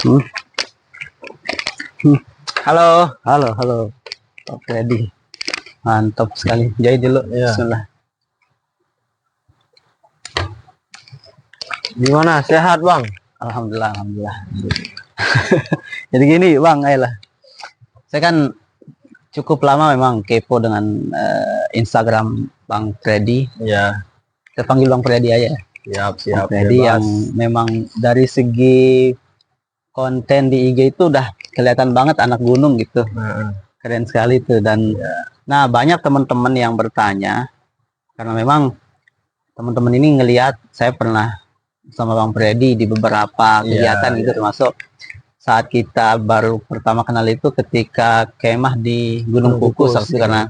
Hmm. Hmm. Halo. Halo. Oke, Edi. Mantap sekali. Jadi dulu. Ya. Bismillah. Gimana? Sehat, Bang? Alhamdulillah. Jadi gini, Bang, ayolah. Saya kan cukup lama memang kepo dengan Instagram Bang Freddy. Ya. Kita panggil Bang Freddy aja. Siap. Bang Freddy Bebas. yang memang dari segi konten di IG itu udah kelihatan banget anak gunung gitu. Keren sekali tuh. Dan nah, banyak teman-teman yang bertanya karena memang teman-teman ini ngelihat saya pernah sama Bang Freddy di beberapa kegiatan gitu, termasuk saat kita baru pertama kenal itu ketika kemah di Gunung Pukus, karena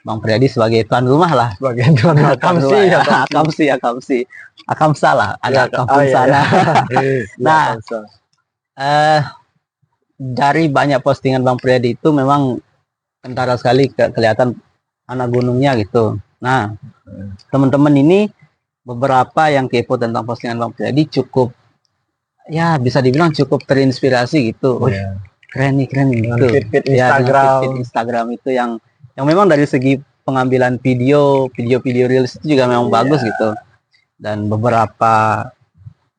Bang Freddy sebagai tuan rumah lah, Sebagai tuan Akamsa lah, ada kampung sana. Nah, dari banyak postingan Bang Freddy itu memang kentara sekali kelihatan anak gunungnya gitu. Nah, teman-teman ini beberapa yang kepo tentang postingan Bang Freddy cukup, ya bisa dibilang cukup terinspirasi gitu. Keren nih gitu. Feed Instagram itu yang memang dari segi pengambilan video reels itu juga memang bagus gitu. Dan beberapa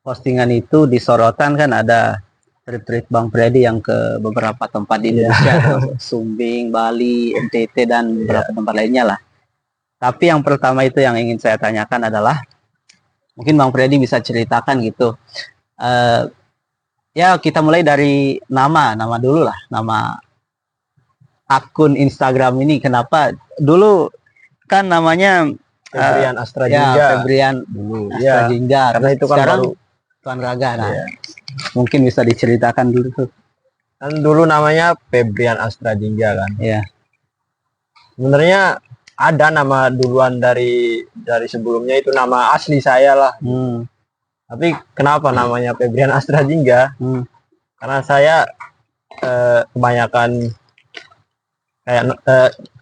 postingan itu di sorotan kan ada trip Bang Freddy yang ke beberapa tempat di Indonesia, Sumbing, Bali, NTT dan beberapa tempat lainnya lah. Tapi yang pertama itu yang ingin saya tanyakan adalah, mungkin Bang Freddy bisa ceritakan gitu. Ya kita mulai dari nama dulu lah, nama akun Instagram ini. Kenapa dulu kan namanya Febrian Astrajingga. Ya, Febrian dulu. Astrajingga. Karena itu kan sekarang Tuan Raga. Nah, mungkin bisa diceritakan dulu tuh. Kan dulu namanya Febrian Astrajingga kan. Iya. Sebenarnya ada nama duluan dari sebelumnya, itu nama asli saya lah. Tapi kenapa namanya Febrian Astrajingga? Karena saya kebanyakan kayak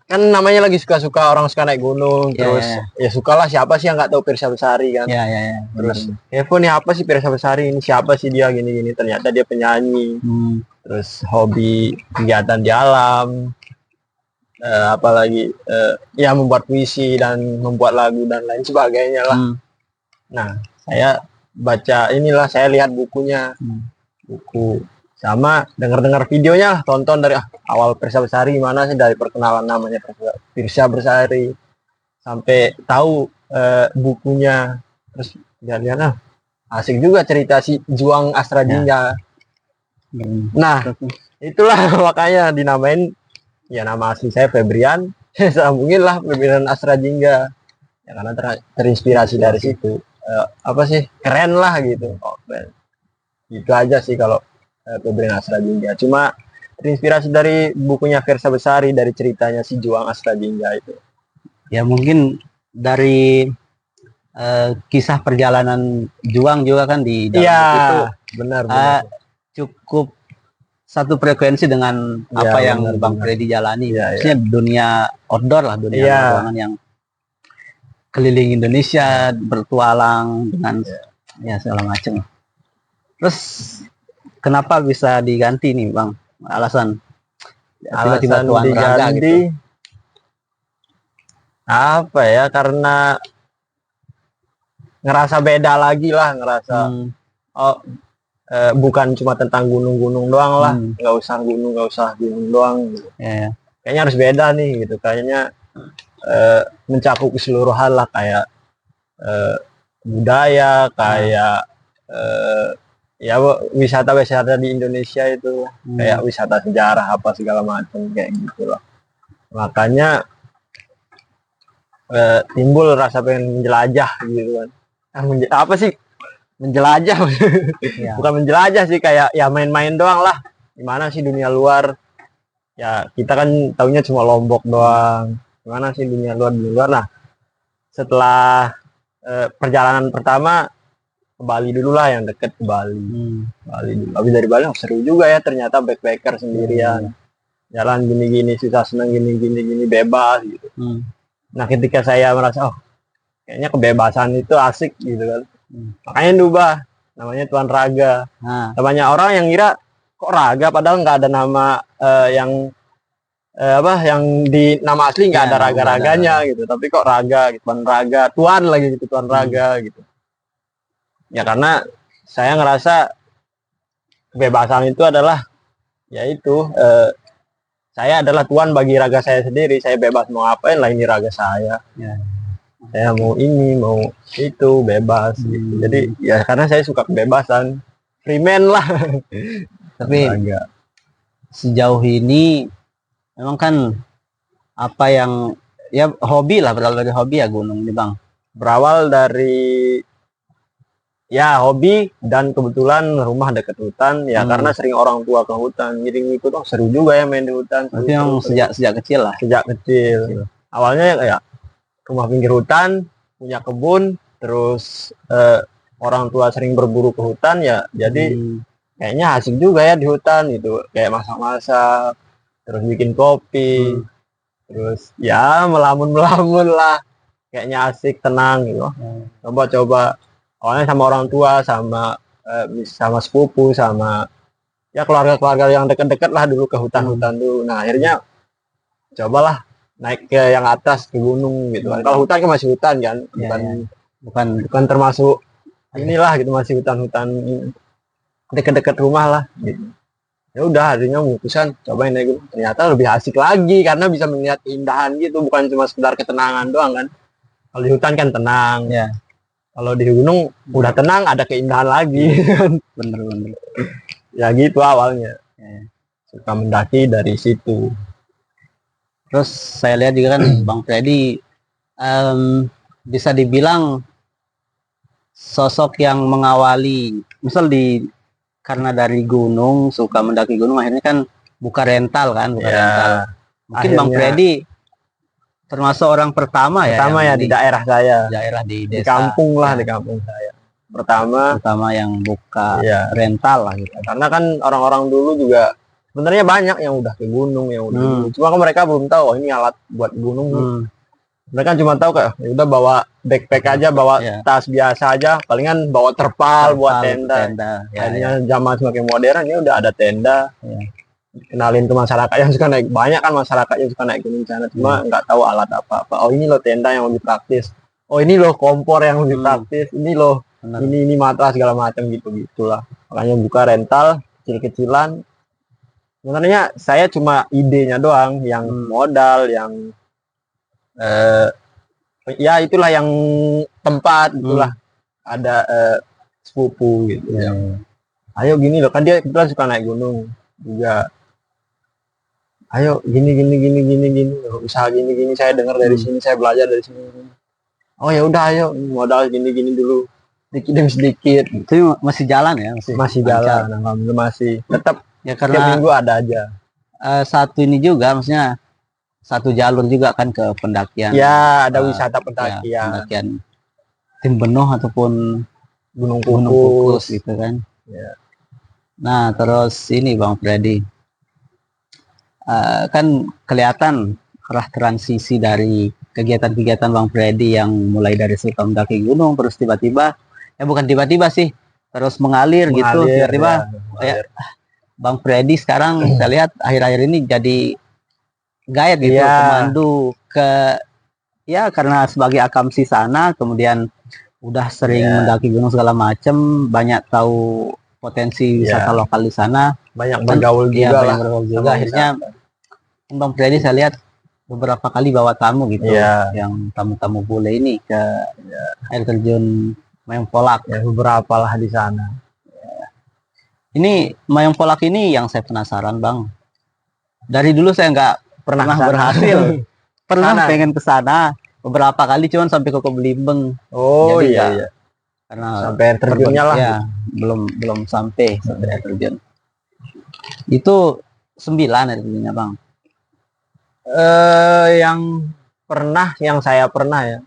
kan namanya lagi suka orang suka naik gunung, terus ya sukalah, siapa sih yang nggak tahu Pirsa Besari kan. Terus Evo nih apa sih Pirsa Besari ini, siapa sih dia, gini ternyata dia penyanyi. Terus hobi kegiatan di alam, apalagi ya membuat puisi dan membuat lagu dan lain sebagainya lah. Nah, saya baca inilah, saya lihat bukunya, buku sama dengar videonya lah, tonton dari awal Pirsa Besari gimana sih, dari perkenalan namanya Pirsa Besari sampai tahu bukunya, terus lihat asik juga cerita si Juang Astrajingga. Nah, itulah makanya dinamain, ya nama asli saya Febrian, sambungin lah Febrian Astrajingga ya, karena terinspirasi dari situ. Apa sih, keren lah gitu. Itu aja sih kalau Febrian Astrajingga. Cuma terinspirasi dari bukunya Pirsa Besari, dari ceritanya si Juang Astrajingga itu. Ya mungkin dari kisah perjalanan Juang juga kan di dalam buku itu. Benar. Cukup satu frekuensi dengan apa yang Bang Freddy jalani. Maksudnya dunia outdoor lah, dunia petualangan yang keliling Indonesia, bertualang dengan ya segala macam. Terus kenapa bisa diganti nih Bang? Alasan tiba-tiba Tuan Raga gitu. Apa ya, karena ngerasa beda lagi lah, ngerasa bukan cuma tentang gunung-gunung doang lah, nggak usah gunung doang gitu. Kayaknya harus beda nih gitu, kayaknya mencakup keseluruhan lah, kayak budaya, kayak ya wisata di Indonesia itu, kayak wisata sejarah apa segala macam kayak gitu lah. Makanya timbul rasa pengen menjelajah gitu kan. Apa sih menjelajah? Bukan menjelajah sih, kayak ya main-main doang lah, gimana sih dunia luar. Ya kita kan taunya cuma Lombok doang, gimana sih dunia luar. Nah, setelah perjalanan pertama ke Bali dulu lah, yang deket ke Bali. Bali dulu. Habis dari Bali seru juga ya, ternyata backpacker sendirian, jalan gini susah senang gini bebas gitu. Nah, ketika saya merasa kayaknya kebebasan itu asik gitu kan, makanya namanya Tuan Raga. Nah, Banyak orang yang kira kok Raga, padahal nggak ada nama yang yang di nama asli nggak ya, ada raga-raganya gitu, tapi kok Raga gitu, Tuan Raga, Tuan lagi gitu, Tuan Raga gitu. Ya karena saya ngerasa kebebasan itu adalah yaitu saya adalah tuan bagi raga saya sendiri. Saya bebas mau ngapain lah, ini raga saya. ya. Saya mau ini, mau itu, bebas gitu. Jadi ya karena saya suka kebebasan, free man lah. Tapi Raga. sejauh ini memang kan apa yang ya hobi lah, berawal dari hobi ya gunung ini Bang. Berawal dari ya hobi dan kebetulan rumah dekat hutan ya, karena sering orang tua ke hutan jadi ngikut. Oh seru juga ya main di hutan. Berarti yang sejak kecil lah. Sejak kecil. Awalnya ya rumah pinggir hutan, punya kebun, terus orang tua sering berburu ke hutan ya, jadi kayaknya asik juga ya di hutan gitu, kayak masak-masak, terus bikin kopi, terus ya melamun-melamun lah, kayaknya asik, tenang gitu. Coba-coba awalnya sama orang tua, sama sama sepupu, sama ya keluarga-keluarga yang dekat-dekat lah dulu ke hutan-hutan dulu. Nah akhirnya cobalah naik ke yang atas, ke gunung gitu kan. Kalau hutan kan masih hutan kan, bukan termasuk inilah gitu, masih hutan-hutan dekat-dekat rumah lah gitu. Ya udah akhirnya memutuskan cobain naik gunung. Ternyata lebih asik lagi karena bisa melihat keindahan gitu, bukan cuma sekedar ketenangan doang kan. Kalau di hutan kan tenang. Ya. Kalau di gunung udah tenang, ada keindahan lagi. Bener-bener. Ya gitu awalnya. Suka mendaki dari situ. Terus saya lihat juga kan Bang Freddy bisa dibilang sosok yang mengawali, misal karena dari gunung, suka mendaki gunung, akhirnya kan buka rental. Rental. Mungkin akhirnya, Bang Freddy termasuk orang pertama ya di daerah saya, di desa, di kampung lah, di kampung saya pertama yang buka rental lah gitu. Karena kan orang-orang dulu juga sebenarnya banyak yang udah ke gunung, yang udah cuma kan mereka belum tahu ini alat buat gunung. Mereka cuma tahu kayak ya udah bawa backpack aja, bawa tas biasa aja, palingan bawa terpal buat tenda. Akhirnya zaman semakin modern ya udah ada tenda. Kenalin ke masyarakat yang suka naik, banyak kan masyarakat yang suka naik gunung sana, cuma nggak tahu alat apa-apa. Oh ini loh tenda yang lebih praktis, oh ini loh kompor yang lebih praktis, ini loh ini matras segala macam gitulah. Makanya buka rental kecil-kecilan. Sebenarnya saya cuma idenya doang, yang modal, yang ya itulah yang tempat itulah ada sepupu gitu ya. Ayo gini loh, kan dia kebetulan suka naik gunung juga. Ayo gini usaha gini saya dengar dari sini, saya belajar dari sini. Oh ya udah ayo modal gini dulu sedikit demi sedikit. Itu masih jalan ya, masih jalan, alhamdulillah masih tetap ya, karena tiap minggu ada aja. Satu ini juga maksudnya satu jalur juga kan ke pendakian. Ya ada wisata pendakian. Ya, pendakian Tim Benoh ataupun Gunung Kukus gitu kan. Ya. Nah terus ini Bang Freddy. Kan kelihatan arah transisi dari kegiatan-kegiatan Bang Freddy yang mulai dari suka mendaki gunung, terus tiba-tiba bukan tiba-tiba sih, terus mengalir gitu, tiba-tiba kayak Bang Freddy sekarang saya lihat akhir-akhir ini jadi guide gitu, pemandu karena sebagai akamsi sana, kemudian udah sering mendaki gunung segala macem, banyak tahu potensi wisata lokal di sana, banyak bergaul juga, akhirnya Bang Freddy saya lihat beberapa kali bawa tamu gitu, yang tamu-tamu bule ini ke air terjun Mayang Polak, beberapa lah di sana. Ini Mayang Polak ini yang saya penasaran Bang, dari dulu saya nggak pernah berhasil pengen ke sana beberapa kali, cuman sampai ke Belimbing. Jadi karena sampai air terjunnya lah belum sampai air terjun. Itu 9 air terjunnya Bang. Yang saya pernah ya.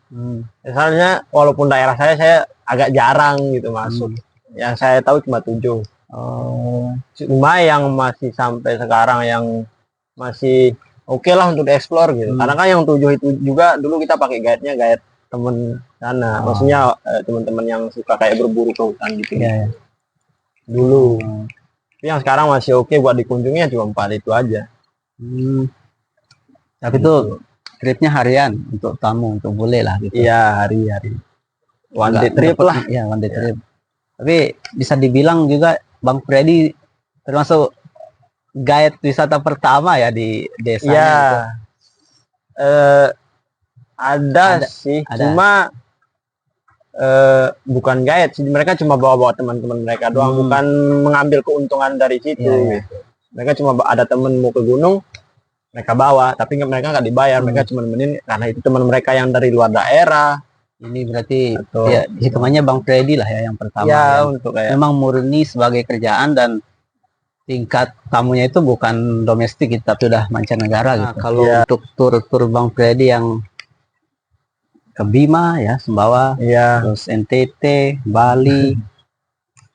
Misalnya walaupun daerah saya agak jarang gitu masuk. Yang saya tahu cuma 7. Cuma yang masih sampai sekarang yang masih oke lah untuk dieksplor gitu. Karena kan yang 7 itu juga dulu kita pakai guide temen sana. Maksudnya teman-teman yang suka kayak berburu ke hutan gitu. Ya. Dulu. Tapi yang sekarang masih oke buat dikunjungi, cuma 4 itu aja. Tapi itu tripnya harian untuk tamu, untuk bule lah gitu. Iya, hari-hari. One day trip lah. Iya, one day trip. Tapi bisa dibilang juga Bang Freddy termasuk guide wisata pertama ya di desa. Iya. Ada sih, cuma bukan guide sih, mereka cuma bawa teman-teman mereka doang, bukan mengambil keuntungan dari situ. Gitu. Mereka cuma ada temen mau ke gunung, mereka bawa, tapi mereka nggak dibayar, mereka cuma nemenin karena itu teman mereka yang dari luar daerah. Ini berarti ya hitungannya Bang Freddy lah ya yang pertama. Ya, untuk kayak memang murni sebagai kerjaan dan tingkat tamunya itu bukan domestik gitu, tapi udah mancanegara gitu. Kalau untuk tur Bang Freddy yang ke Bima ya, Sumbawa, terus NTT, Bali,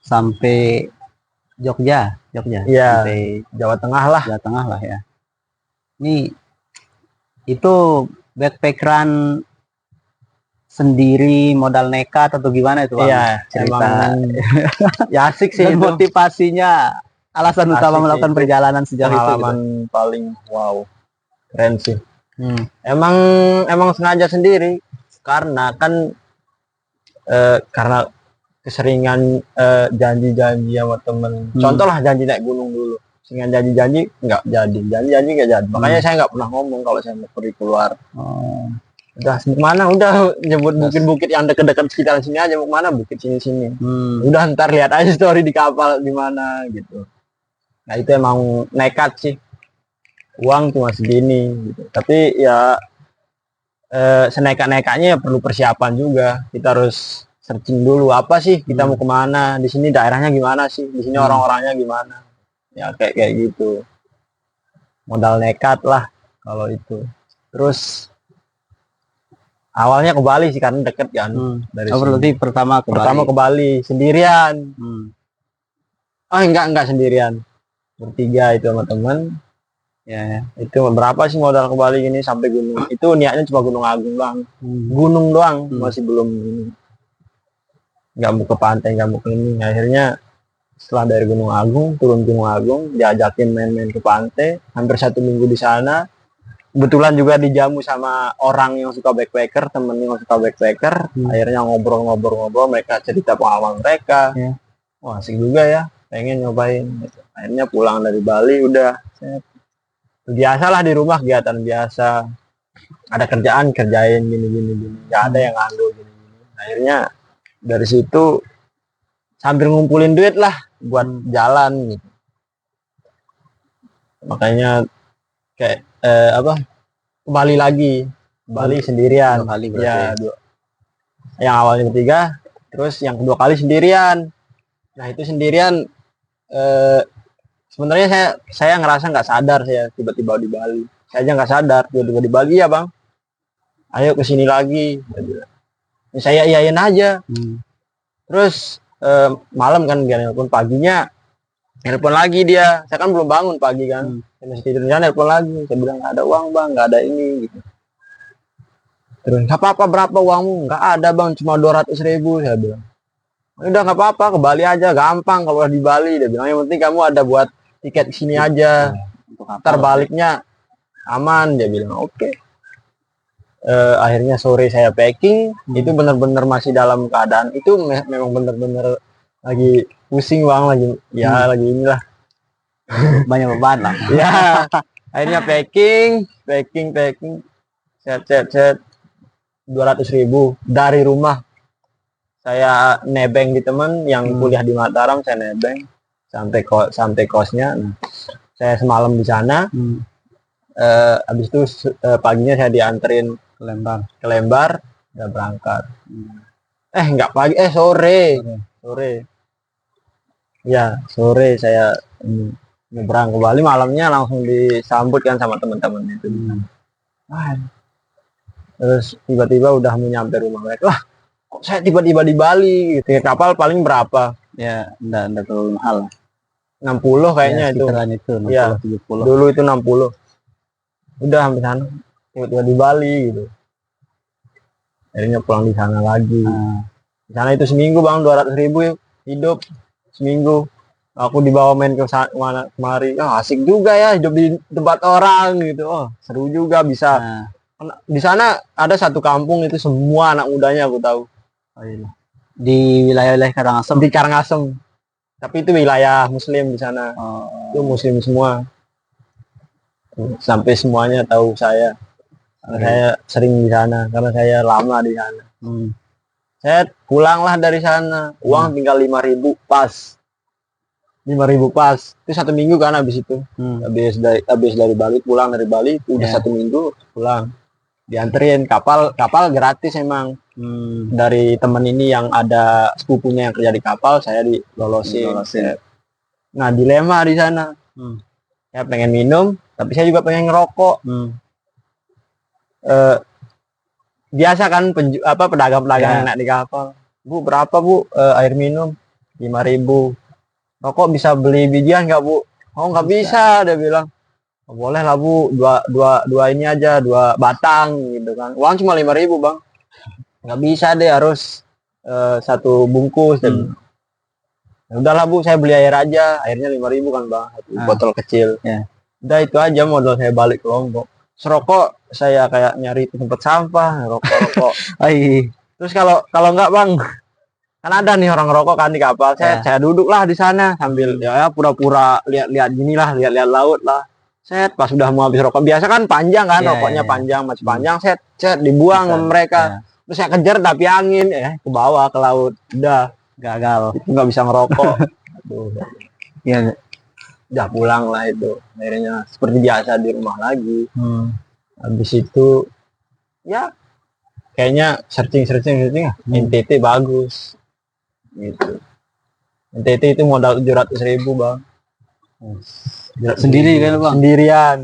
sampai Jogja, sampai Jawa Tengah lah ya. Ini itu backpackeran sendiri, modal nekat atau gimana itu Bang? Iya, cerita. Ya asik sih. Dan itu motivasinya, alasan utama melakukan perjalanan sejauh itu. Pengalaman paling wow, keren sih. Emang sengaja sendiri. Karena kan karena keseringan janji-janji sama temen. Contoh lah janji naik gunung dulu, seringan janji-janji nggak jadi, makanya saya nggak pernah ngomong kalau saya mau pergi keluar. Udah udah nyebut bukit-bukit yang dekat-dekat sekitar sini aja, mau kemana bukit sini. Udah ntar lihat aja story di kapal di mana gitu. Nah itu emang nekat sih, uang cuma segini gitu. Tapi ya senekat-nekatnya perlu persiapan juga. Kita harus searching dulu apa sih kita mau kemana, di sini daerahnya gimana sih, di sini orang-orangnya gimana, ya kayak gitu. Modal nekat lah kalau itu. Terus awalnya ke Bali sih karena deket kan dari berarti pertama ke Bali sendirian. Enggak sendirian, bertiga itu sama temen. Ya, itu berapa sih modal ke Bali gini sampai gunung. Itu niatnya cuma Gunung Agung doang. Gunung doang, masih belum ini. Nggak mau ke pantai, nggak mau ke ini. Akhirnya setelah dari Gunung Agung, turun Gunung Agung, diajakin main-main ke pantai, hampir 1 minggu di sana. Kebetulan juga dijamu sama orang yang suka backpacker, temen yang suka backpacker. Akhirnya ngobrol-ngobrol, mereka cerita pengalaman mereka. Wah, asik juga ya, pengen nyobain. Akhirnya pulang dari Bali udah biasalah di rumah, kegiatan biasa, ada kerjaan kerjain gini, nggak ada yang nganggur gini. Akhirnya dari situ sambil ngumpulin duit lah buat jalan gitu. Makanya kayak ke Bali lagi, Bali sendirian. Ya, yang awalnya bertiga, terus yang kedua kali sendirian. Nah itu sendirian sebenarnya saya ngerasa nggak sadar, saya tiba-tiba di Bali. Saya aja nggak sadar tiba-tiba di Bali. Ya Bang, ayo kesini lagi. Saya iyain aja. Terus malam kan dia nelpon, paginya nelpon lagi dia. Saya kan belum bangun pagi kan, saya masih tidur. Dia nelpon lagi, saya bilang nggak ada uang Bang, nggak ada ini gitu. Terus nggak apa-apa, berapa uangmu? Nggak ada Bang, cuma 200.000. Saya bilang udah nggak apa-apa, ke Bali aja, gampang kalau di Bali. Dia bilang yang penting kamu ada buat tiket sini aja, ntar baliknya aman. Dia bilang oke. Akhirnya sore saya packing. Itu bener-bener masih dalam keadaan itu memang bener-bener lagi pusing Bang, lagi ya lagi inilah banyak beban lah. Ya akhirnya packing set 200.000 dari rumah. Saya nebeng di teman yang kuliah di Mataram, saya nebeng sampai kosnya. Nah, saya semalam di sana. Habis itu paginya saya dianterin ke Lembar, udah berangkat. Enggak pagi, sore. Ya sore saya nyebrang ke Bali, malamnya langsung disambut kan sama teman-teman itu. Terus tiba-tiba udah mau nyampe rumah mereka, lah kok saya tiba-tiba di Bali. Tiket kapal paling berapa? Ya enggak terlalu mahal, 60 kayaknya ya, itu 60, ya 70. Dulu itu 60. Udah sampai sana tiba-tiba di Bali gitu. akhirnya pulang di sana lagi. Di sana itu seminggu bang, 200.000 hidup seminggu. Aku dibawa main ke mana kemari, asik juga ya hidup di tempat orang gitu. Oh seru juga bisa. Di sana ada satu kampung itu semua anak mudanya aku tahu. Oh, iya. Di wilayah-wilayah Karangasem. Di Karangasem. Tapi itu wilayah Muslim di sana. Itu Muslim semua. Sampai semuanya tahu saya. Karena saya sering di sana, karena saya lama di sana. Saya pulanglah dari sana, uang tinggal 5.000 pas. 5.000 pas. Itu 1 minggu kan habis itu. Habis dari Bali, pulang dari Bali itu udah 1 minggu pulang. Dianterin kapal gratis emang. Dari temen ini yang ada sepupunya yang kerja di kapal, saya dilolosin. Nah, dilema di sana. Saya pengen minum, tapi saya juga pengen ngerokok. Biasa kan pedagang-pedagang enak di kapal. Bu, berapa Bu air minum? 5.000. Rokok bisa beli bijian nggak Bu? Oh nggak bisa, dia bilang. Oh, boleh lah Bu, dua ini aja, 2 batang gitu kan. Uang cuma 5.000 bang. Nggak bisa deh, harus 1 bungkus. Dan udahlah Bu, saya beli air aja. Airnya 5.000 kan bang, 1 botol kecil. Udah itu aja modal saya balik ke Lombok. Serokok saya kayak nyari tempat sampah, rokok. Terus kalau nggak bang, kan ada nih orang rokok kan di kapal. Saya duduklah di sana sambil ya pura-pura lihat-lihat gini lah, lihat-lihat laut lah. Pas sudah mau habis rokok, biasa kan panjang kan, rokoknya panjang, masih panjang. Dibuang sama mereka. Terus saya kejar tapi angin, ke bawah ke laut. Udah gagal, itu nggak bisa ngerokok. Aduh. Udah pulang lah itu. Akhirnya seperti biasa di rumah lagi. Habis itu ya kayaknya searching NTT bagus gitu. NTT itu modal 700.000 bang. Sendiri kan bang? Sendirian.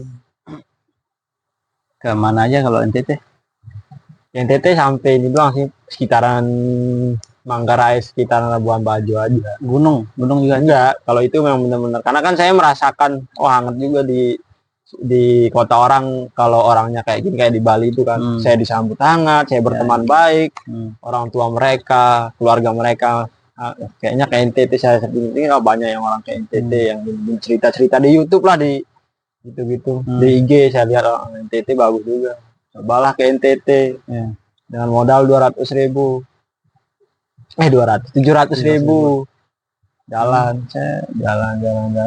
Kemana aja kalau NTT? NTT sampai ini doang sih, sekitaran Manggarai, sekitaran Labuan Bajo aja. Gunung juga enggak. Kalau itu memang benar-benar, karena kan saya merasakan hangat juga di kota orang. Kalau orangnya kayak gini, kayak di Bali itu kan, saya disambut hangat, saya berteman baik, orang tua mereka, keluarga mereka. Kayaknya kayak NTT saya sendiri banyak yang orang kayak NTT yang cerita-cerita di YouTube lah, di gitu-gitu. Di IG saya lihat orang NTT bagus juga. Cobalah ke NTT dengan modal 700.000 jalan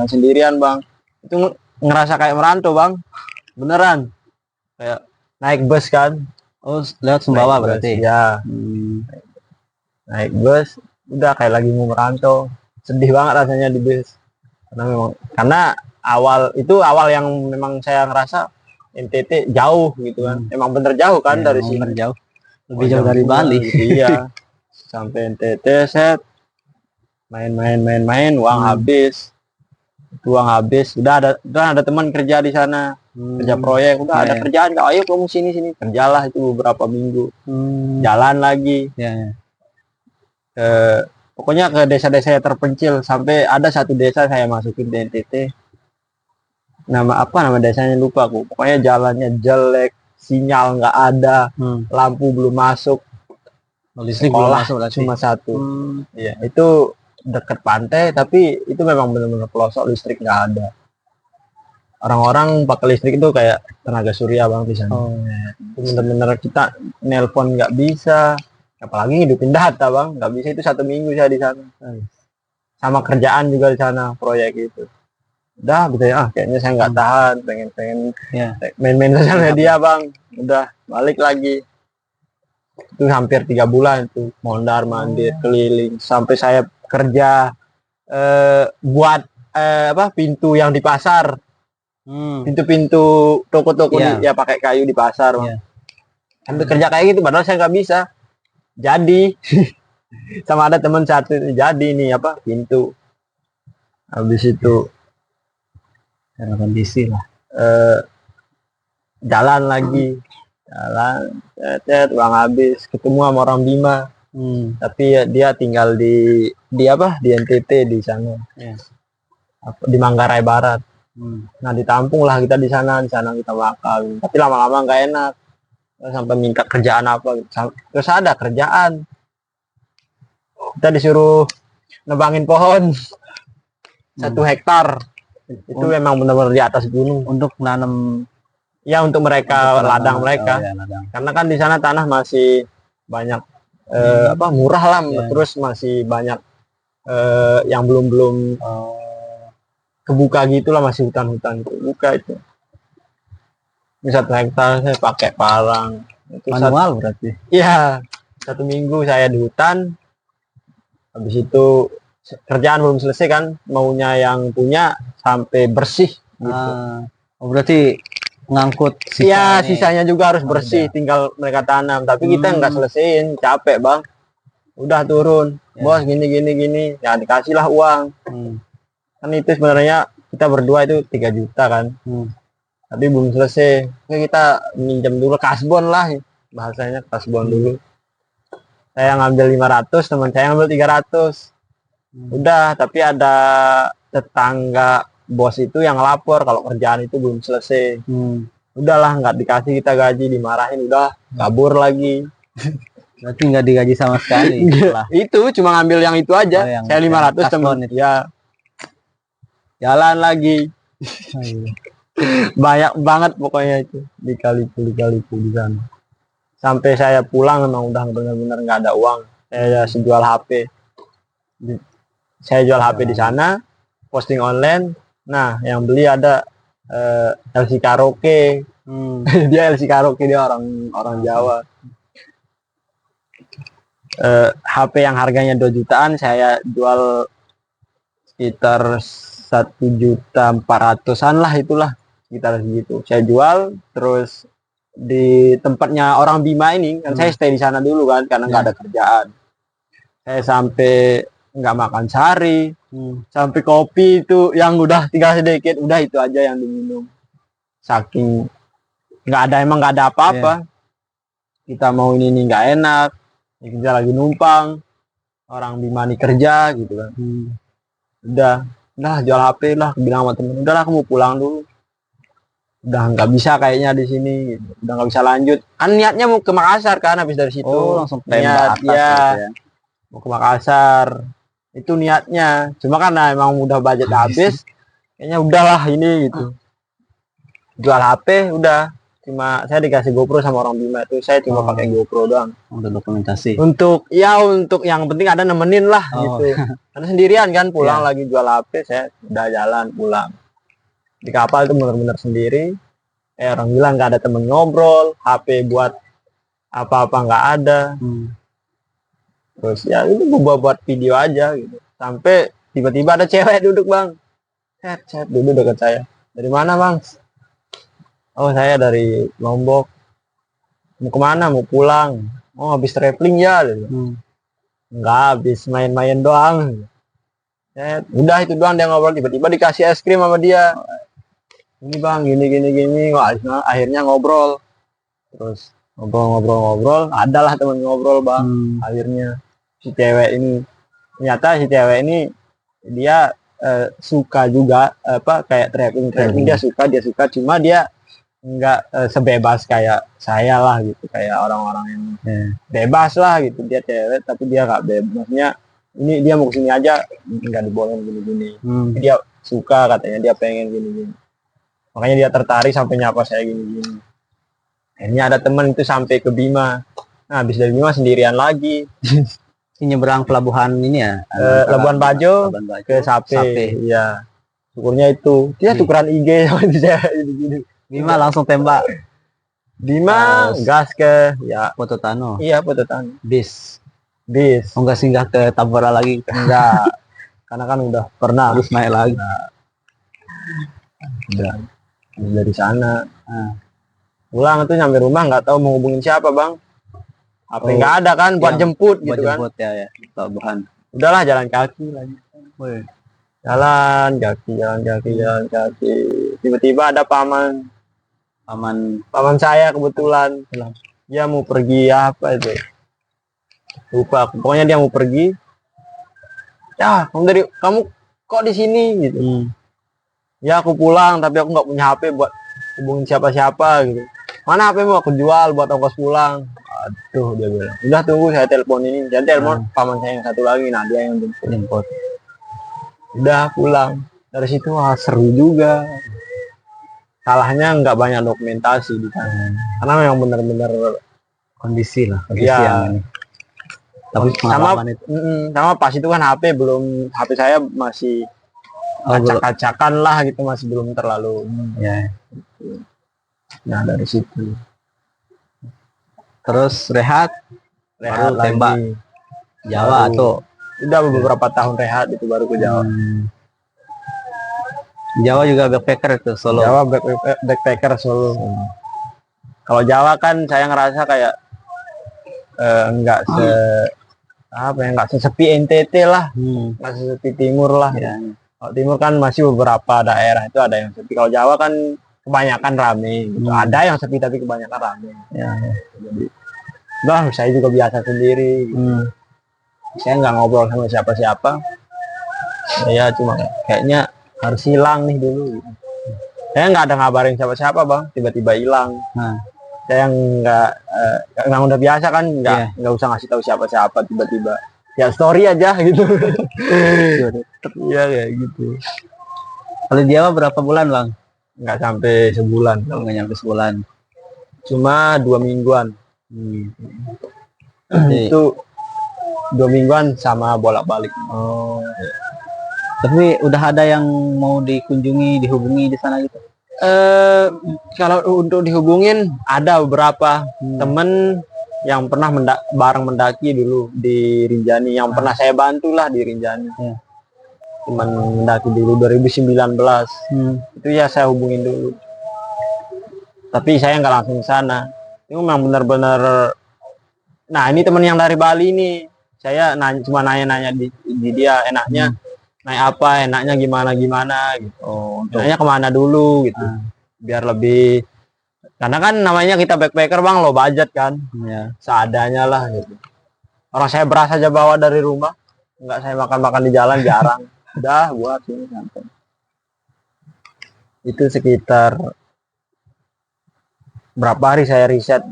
sendirian bang. Itu ngerasa kayak merantau bang, beneran. Kayak naik bus kan. Oh lewat Sumbawa berarti ya. Naik bus udah kayak lagi mau merantau. Sedih banget rasanya di bus, karena awal yang memang saya ngerasa NTT jauh gitu kan. Emang bener jauh kan dari sini. Jauh. Lebih jauh dari Bali gitu, iya. Sampai NTT main uang habis. Udah ada teman kerja di sana, kerja proyek, udah ada kerjaan, ayo kamu sini kerjalah. Itu beberapa minggu. Jalan lagi pokoknya ke desa-desa yang terpencil, sampai ada satu desa saya masukin di NTT. Nama desanya lupa aku. Pokoknya jalannya jelek, sinyal nggak ada, lampu belum masuk, listrik belum masuk cuma 1. Iya, itu dekat pantai, tapi itu memang benar-benar pelosok, listrik nggak ada. Orang-orang pakai listrik itu kayak tenaga surya bang di sana. Itu benar-benar kita nelpon nggak bisa, apalagi ngidupin data bang, nggak bisa. Itu 1 minggu saya di sana. Sama kerjaan juga di sana, proyek itu. Udah gitu ya, kayaknya saya nggak tahan, pengen main-main sosial media bang. Udah balik lagi. Itu hampir 3 bulan itu mondar mandir keliling, sampai saya kerja buat pintu yang di pasar, pintu-pintu toko-toko ya pakai kayu di pasar bang. Sampai kerja kayak gitu, padahal saya nggak bisa. Jadi sama ada teman satu jadi nih pintu. Habis itu karena kondisi lah, jalan uang habis, ketemu sama orang Bima. Tapi dia tinggal di NTT di sana, di Manggarai Barat. Nah ditampung lah kita di sana kita makan, tapi lama-lama nggak enak. sampai minta kerjaan apa gitu. Terus ada kerjaan kita disuruh nebangin pohon 1 hektar. Itu memang benar-benar di atas gunung untuk nanam, ya, untuk mereka untuk ladang penanaman. mereka. Oh, ya, ladang. Karena kan di sana tanah masih banyak murah lah, terus masih banyak yang belum kebuka gitulah, masih hutan-hutan itu buka itu. Ini 1 hektar saya pakai parang. Itu manual berarti. Iya, 1 minggu saya di hutan. Habis itu kerjaan belum selesai kan, maunya yang punya sampai bersih gitu. Berarti ngangkut Iya, sisanya juga harus bersih, tinggal mereka tanam. Tapi kita nggak selesaiin, capek bang. Udah turun, bos gini, ya dikasih lah uang. Kan itu sebenarnya kita berdua itu 3 juta kan. Tapi belum selesai. Oke, kita minjem dulu kasbon lah, bahasanya kasbon dulu. Saya ngambil 500, teman saya ngambil 300. Udah, tapi ada tetangga bos itu yang lapor kalau kerjaan itu belum selesai. Udahlah, nggak dikasih kita gaji, dimarahin, udah kabur lagi. Berarti nggak digaji sama sekali. Itu cuma ngambil yang itu aja. Saya 500, teman ya jalan lagi. Banyak banget pokoknya itu, dikali-kali di sana. Sampai saya pulang memang udah benar-benar nggak ada uang. Saya jual HP. Saya jual HP di sana, posting online. Nah, yang beli ada LC Karaoke. Dia LC Karaoke, dia orang Jawa. HP yang harganya 2 jutaan saya jual sekitar 1.400.000-an lah, itulah sekitar segitu. Saya jual, terus di tempatnya orang Bima ini kan saya stay di sana dulu kan, karena nggak ada kerjaan. Saya sampai nggak makan sehari, sampai kopi itu yang udah tinggal sedikit, udah itu aja yang diminum. Saking emang nggak ada apa-apa. Kita mau ini nggak enak, kita lagi numpang, orang Bima nih kerja gitu kan. Udah jual HP lah, bilang sama temen, udahlah aku mau pulang dulu, udah nggak bisa kayaknya di sini gitu. Udah nggak bisa lanjut kan, niatnya mau ke Makassar kan, habis dari situ langsung niat gitu ya, mau ke Makassar itu niatnya. Cuma karena emang udah budget habis, kayaknya udahlah ini gitu, jual HP udah. Cuma saya dikasih GoPro sama orang Bima itu, saya cuma pakai GoPro doang untuk dokumentasi, untuk yang penting ada nemenin lah gitu. Karena sendirian kan, pulang lagi jual HP, saya udah jalan pulang. Di kapal itu benar-benar sendiri. Orang bilang nggak ada temen ngobrol, HP buat apa-apa nggak ada. Terus ya itu buat video aja gitu. Sampai tiba-tiba ada cewek duduk bang, chat duduk dekat saya. Dari mana bang? Oh saya dari Lombok. Mau kemana? Mau pulang. Oh habis traveling ya? Nggak, habis main-main doang. Udah itu doang dia ngobrol, tiba-tiba dikasih es krim sama dia. Ini bang, gini. Wah, akhirnya ngobrol. Terus ngobrol. Adalah teman ngobrol bang. Akhirnya si cewek ini, ternyata si cewek ini dia suka juga kayak traveling. Dia suka, cuma dia nggak sebebas kayak saya lah gitu, kayak orang-orang yang bebas lah gitu. Dia cewek tapi dia nggak bebas, maksudnya ini dia mau kesini aja nggak dibolehin gini. Dia suka, katanya dia pengen gini, makanya dia tertarik sampai nyapa saya gini. Akhirnya ada teman itu sampai ke Bima. Nah habis dari Bima sendirian lagi. nyeberang pelabuhan ini ya, Labuan Bajo ke Sape. Iya, syukurnya itu dia tukeran IG sama saya gini. Bima langsung tembak. Bima gas ke Foto Tano. Iya, Foto Tano. Bis. Enggak singgah ke Tambora lagi. Enggak. Karena kan udah pernah harus naik lagi. Udah dari sana. Pulang tuh nyampe rumah nggak tahu mau hubungin siapa, Bang. HP nggak ada kan buat jemput gitu kan. Buat jemput ya, pelabuhan. Udahlah jalan kaki lagi. Jalan kaki. Tiba-tiba ada paman saya kebetulan, dia mau pergi apa itu, lupa, pokoknya dia mau pergi. Ya kamu kok di sini gitu. Ya aku pulang tapi aku nggak punya HP buat hubungin siapa gitu. mana HP-mu, aku jual buat ongkos pulang. Aduh, dia bilang, udah tunggu saya telepon ini. Jadi telepon paman saya yang satu lagi, nah dia yang jemput. Udah pulang dari situ, wah seru juga. Salahnya nggak banyak dokumentasi di sana, karena memang benar-benar kondisi ya, yang ini. Tapi sama pas itu kan HP saya masih acak-acakan lah gitu, masih belum terlalu ya. Nah dari situ terus rehat baru tembak Jawa atau udah beberapa tahun rehat itu baru ke Jawa. Jawa juga backpacker itu Solo. Jawa backpacker Solo. Kalau Jawa kan saya ngerasa kayak enggak sesepi NTT lah, nggak sesepi Timur lah. Ya. Kalau Timur kan masih beberapa daerah itu ada yang sepi. Kalau Jawa kan kebanyakan rame. Gitu. Ada yang sepi tapi kebanyakan rame. Ya. Jadi, saya juga biasa sendiri. Saya nggak ngobrol sama siapa-siapa. Saya cuma kayaknya harus hilang nih dulu. Saya nggak ada ngabarin siapa-siapa bang, tiba-tiba hilang. Saya nggak udah biasa kan, nggak usah ngasih tahu siapa-siapa, tiba-tiba ya story aja gitu. Iya kayak gitu. Kalau Jawa berapa bulan bang? Nggak sampai sebulan. Nggak nyampe sebulan. Cuma 2 mingguan. Itu 2 mingguan sama bolak-balik. Tapi udah ada yang mau dihubungi di sana gitu? Kalau untuk dihubungin ada beberapa temen yang pernah bareng mendaki dulu di Rinjani, yang pernah saya bantu lah di Rinjani. Teman mendaki dulu 2019. Itu ya saya hubungin dulu. Tapi saya nggak langsung ke sana. Itu memang benar-benar. Nah ini teman yang dari Bali nih. Saya cuma nanya-nanya di dia enaknya naik apa, enaknya gimana gitu. Enaknya kemana dulu gitu. Biar lebih, karena kan namanya kita backpacker bang, low budget kan. Seadanya lah gitu. Orang saya beras aja bawa dari rumah, nggak saya makan-makan di jalan jarang. Udah buat sini sampai. Itu sekitar berapa hari saya riset?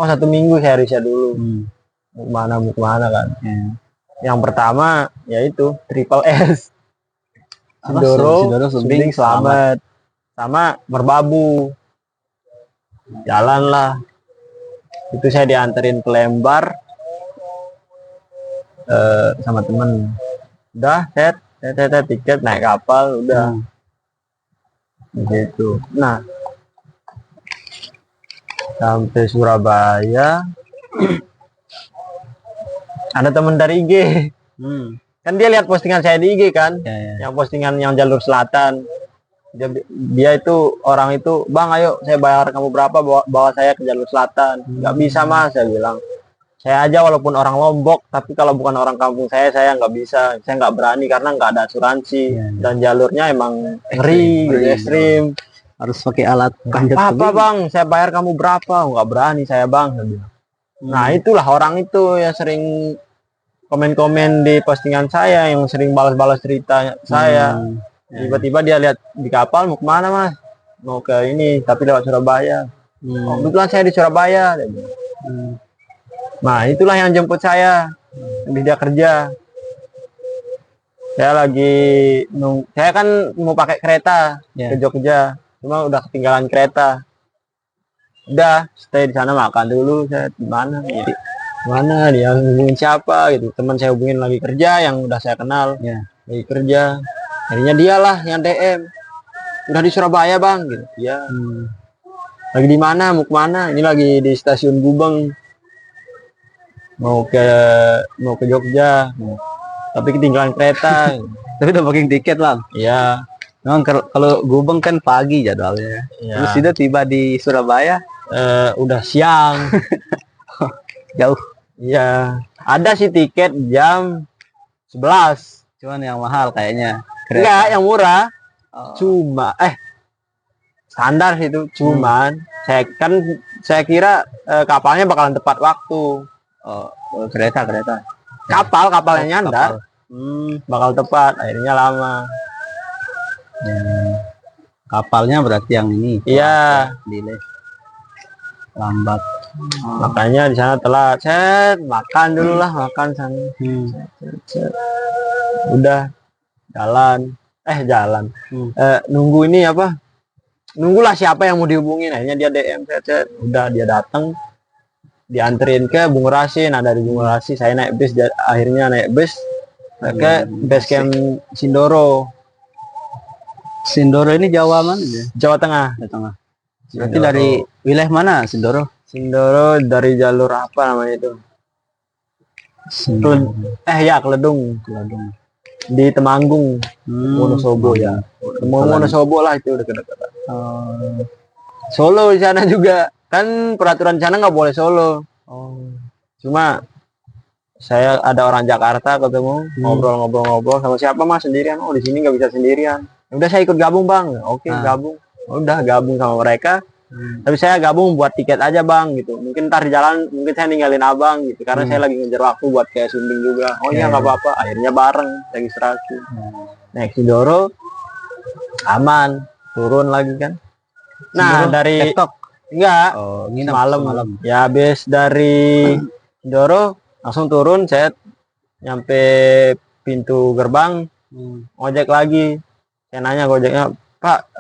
1 minggu saya riset dulu. Mau kemana kan. Yang pertama yaitu Triple S, Sindoro, Sumbing, Selamat, sama Merbabu. Jalan lah. Itu saya dianterin ke Lembar sama temen. Udah set tiket naik kapal udah. Gitu. Nah sampai Surabaya ada temen dari IG. Kan dia lihat postingan saya di IG kan, yang postingan yang jalur selatan. Dia itu orang itu, bang ayo saya bayar kamu berapa bawa saya ke jalur selatan. Nggak bisa mas, saya bilang. Saya aja walaupun orang Lombok, tapi kalau bukan orang kampung saya nggak bisa. Saya nggak berani karena nggak ada asuransi. Dan jalurnya emang ngeri, gitu, ekstrim. Harus pakai alat panjat tebing. Apa bang, saya bayar kamu berapa? Nggak berani saya bang. Nah itulah orang itu yang sering komen-komen di postingan saya, yang sering balas-balas cerita saya. Tiba-tiba dia lihat di kapal, mau kemana mas? Mau ke ini, tapi lewat Surabaya. Kebetulan saya di Surabaya. Nah itulah yang jemput saya, dia kerja. Saya lagi saya kan mau pakai kereta ke Jogja, cuma udah ketinggalan kereta. Udah stay di sana makan dulu. Saya di mana jadi mana dia hubungin siapa gitu, teman saya hubungin lagi kerja yang udah saya kenal lagi kerja. Akhirnya dialah yang DM, udah di Surabaya bang gitu. Lagi di mana, mau kemana? Ini lagi di stasiun Gubeng, mau ke Jogja, tapi ketinggalan kereta. Tapi udah booking tiket bang? Iya. Memang kalau Gubeng kan pagi jadwalnya. Terus sudah tiba di Surabaya udah siang. Jauh. Iya. Ada sih tiket jam 11. Cuman yang mahal kayaknya. Enggak, yang murah. Cuma standar itu. Cuman saya kira kapalnya bakalan tepat waktu. Kereta. Kapalnya nyandar. Bakal tepat, akhirnya lama. Kapalnya berarti yang ini. Iya. Delay. lambat. Makanya di sana telat. Makan dulu lah, makan sana. Set. Udah jalan. Nunggu ini apa? Nunggulah siapa yang mau dihubungin. Akhirnya dia DM. Udah dia datang. Dianterin ke Bungurasi. Nah dari Bungurasi saya naik bus. Akhirnya naik bus ke base camp Sindoro. Sindoro ini Jawa mana ya? Jawa Tengah. Jawa Tengah. Berarti dari wilayah mana Sindoro? Sindoro dari jalur apa namanya itu? Keledung. Di Temanggung, Wonosobo ya. Wonosobo lah itu dekat-dekat. Solo di sana juga. Kan peraturan di sana nggak boleh solo. Cuma saya ada orang Jakarta ketemu, ngobrol-ngobrol sama siapa mas sendirian. Oh di sini nggak bisa sendirian. Udah saya ikut gabung bang. Oke gabung. Udah gabung sama mereka. Tapi saya gabung buat tiket aja bang gitu. Mungkin ntar di jalan mungkin saya ninggalin abang gitu. Karena saya lagi ngejar waktu buat kayak Sumbing juga. Oh iya nggak apa-apa. Akhirnya bareng registrasi. Naik Sindoro aman. Turun lagi kan. Nah Sindoro, dari TikTok enggak. Malam. Ya habis dari Sindoro langsung turun. Saya nyampe pintu gerbang. Ojek lagi. Saya nanya ojeknya, Pak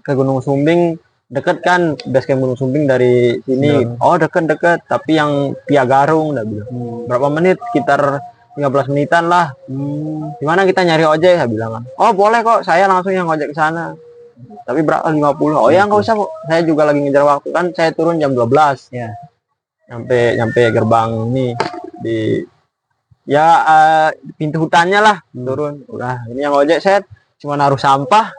ke Gunung Sumbing deket kan, base camp Gunung Sumbing dari sini? Oh deket, tapi yang Pia Garung udah bilang. Berapa menit? Sekitar 15 menitan lah. Gimana kita nyari ojek? Saya bilang kan. Oh boleh kok, saya langsung yang ojek ke sana. Tapi berapa? 50. Oh ya nggak usah kok. Saya juga lagi ngejar waktu kan. Saya turun jam 12. Ya. Nyampe gerbang ini di pintu hutannya lah. Turun. Udah ini yang ojek set. Cuma naruh sampah.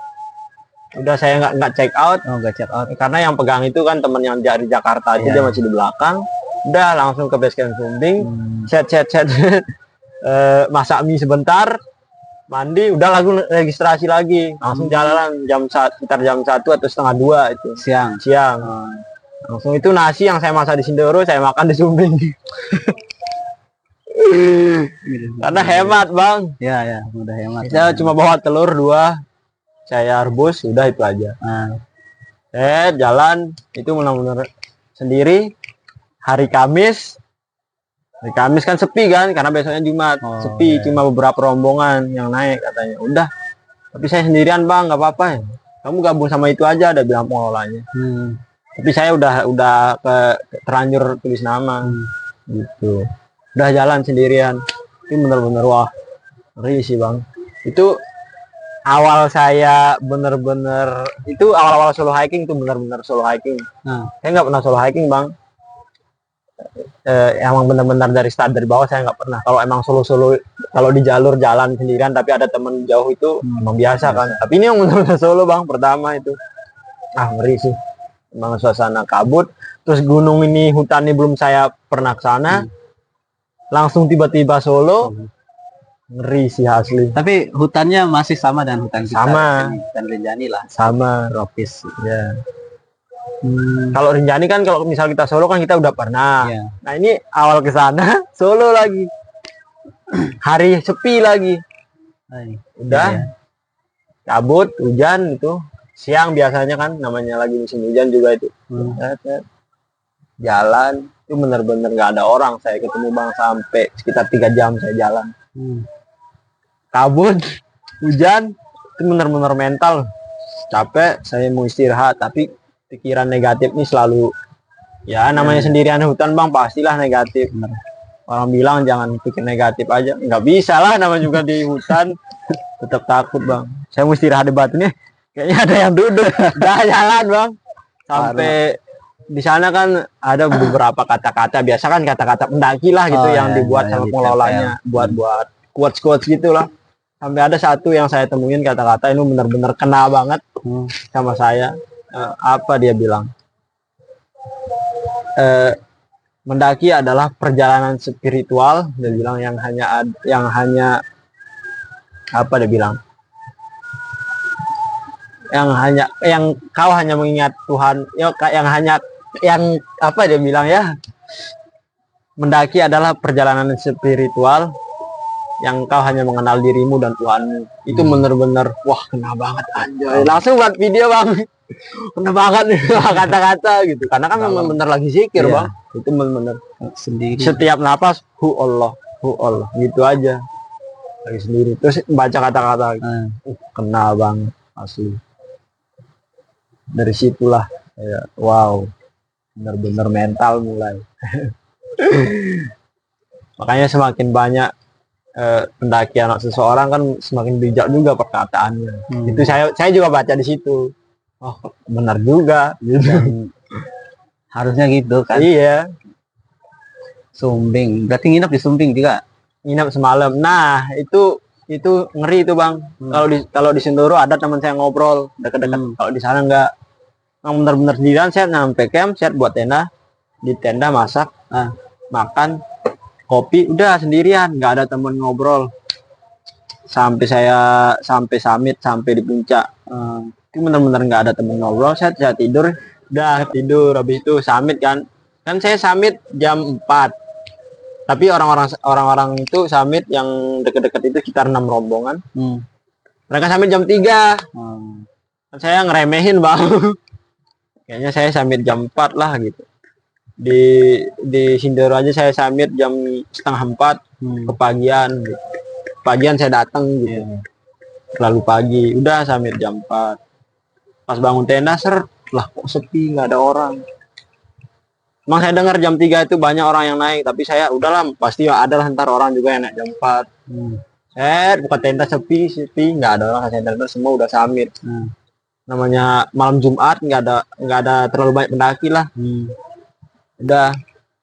Udah saya nggak check out. Nggak check out karena yang pegang itu kan temen yang dari Jakarta itu dia masih di belakang. Udah langsung ke base camp Sumbing. Set masak mie sebentar, mandi, udah langsung registrasi lagi. Langsung jalan sekitar jam 1 atau setengah 2 itu siang. Langsung itu nasi yang saya masak di Sindoro saya makan di Sumbing. Karena hemat bang. Ya udah hemat. Saya cuma bawa telur 2, saya rebus, udah itu aja. Jalan itu benar-benar sendiri. Hari Kamis kan sepi kan karena besoknya Jumat. Sepi. Cuma beberapa rombongan yang naik katanya. Udah, tapi saya sendirian bang, nggak apa-apa ya. Kamu gabung sama itu aja, ada bilang pengelolanya. Tapi saya udah terlanjur tulis nama gitu. Udah jalan sendirian. Itu bener-bener wah ngeri sih bang. Itu awal saya bener-bener itu awal-awal solo hiking tuh bener-bener solo hiking. Saya nggak pernah solo hiking bang. Emang benar-benar dari start dari bawah saya nggak pernah. Kalau emang solo kalau di jalur jalan sendirian tapi ada temen jauh itu emang biasa kan. Tapi ini yang benar-benar solo bang pertama itu. Ngeri sih. Emang suasana kabut. Terus gunung ini hutan ini belum saya pernah ke sana. Langsung tiba-tiba solo. Ngeri sih asli. Tapi hutannya masih sama dengan hutan kita. Sama. Hutan Rinjani lah. Sama. Tropis. Ya. Kalau Rinjani kan kalau misal kita solo kan kita udah pernah. Nah ini awal ke sana solo lagi. Hari sepi lagi. Udah. Kabut, hujan itu. Siang biasanya kan namanya lagi musim hujan juga itu. Jalan itu bener-bener nggak ada orang. Saya ketemu bang sampai sekitar 3 jam saya jalan. Kabut, hujan itu bener-bener mental. Capek, saya mau istirahat tapi pikiran negatif nih selalu ya namanya sendirian hutan bang pastilah negatif. Orang bilang jangan pikir negatif aja, nggak bisa lah namanya juga di hutan. Tetap takut bang. Saya mau istirahat di batu nih kayaknya ada yang duduk. Udah jalan bang sampai di sana kan ada beberapa kata-kata biasa kan kata-kata pendaki lah gitu yang dibuat sama pengelolanya buat quotes gitu lah. Sampai ada satu yang saya temuin kata-kata ini benar-benar kena banget sama saya. Apa dia bilang? Mendaki adalah perjalanan spiritual. Dia bilang yang hanya apa dia bilang? Yang kau hanya mengingat Tuhan. Yang apa dia bilang ya? Mendaki adalah perjalanan spiritual. yang kau hanya mengenal dirimu dan Tuhanmu. Itu bener-bener wah kena banget anjay. Langsung buat video bang. Kena banget nih kata-kata gitu. Karena kan memang bener lagi zikir bang. Itu bener-bener sendiri. Setiap napas hu Allah gitu aja. Lagi sendiri. Terus baca kata-kata. Kena banget asli. Dari situlah kayak wow. Bener-bener mental mulai. Makanya semakin banyak pendaki anak seseorang kan semakin bijak juga perkataannya. Itu saya juga baca di situ. Oh benar juga. Dan harusnya gitu kan. Iya. Sumbing. Berarti nginep di Sumbing juga. Nginep semalam. Nah itu ngeri itu bang. Kalau di Sindoro ada teman saya ngobrol dekat-dekat. Kalau di sana enggak. Yang benar-benar sendirian. Saya nyampe camp, saya buat tenda. Di tenda masak, makan, kopi, udah sendirian, nggak ada temen ngobrol. Sampai summit, sampai di puncak, itu benar-benar nggak ada temen ngobrol. Saya tidur, udah tidur. Habis itu summit kan saya summit jam 4. Tapi orang-orang itu summit yang deket-deket itu sekitar 6 rombongan. Mereka summit jam 3. Saya ngeremehin bang. Kayaknya saya summit jam 4 lah gitu. Di Sindoro aja saya summit jam 3:30 kepagian gitu. Pagian saya datang gitu. Terlalu pagi udah summit jam 4. Pas bangun tenda lah kok sepi nggak ada orang. Emang saya dengar jam 3 itu banyak orang yang naik, tapi saya udahlah pasti ada lah ntar orang juga yang naik jam 4. Saya buka tenda sepi nggak ada orang. Saya dengar semua udah summit. Namanya malam Jumat nggak ada terlalu banyak pendaki lah. Udah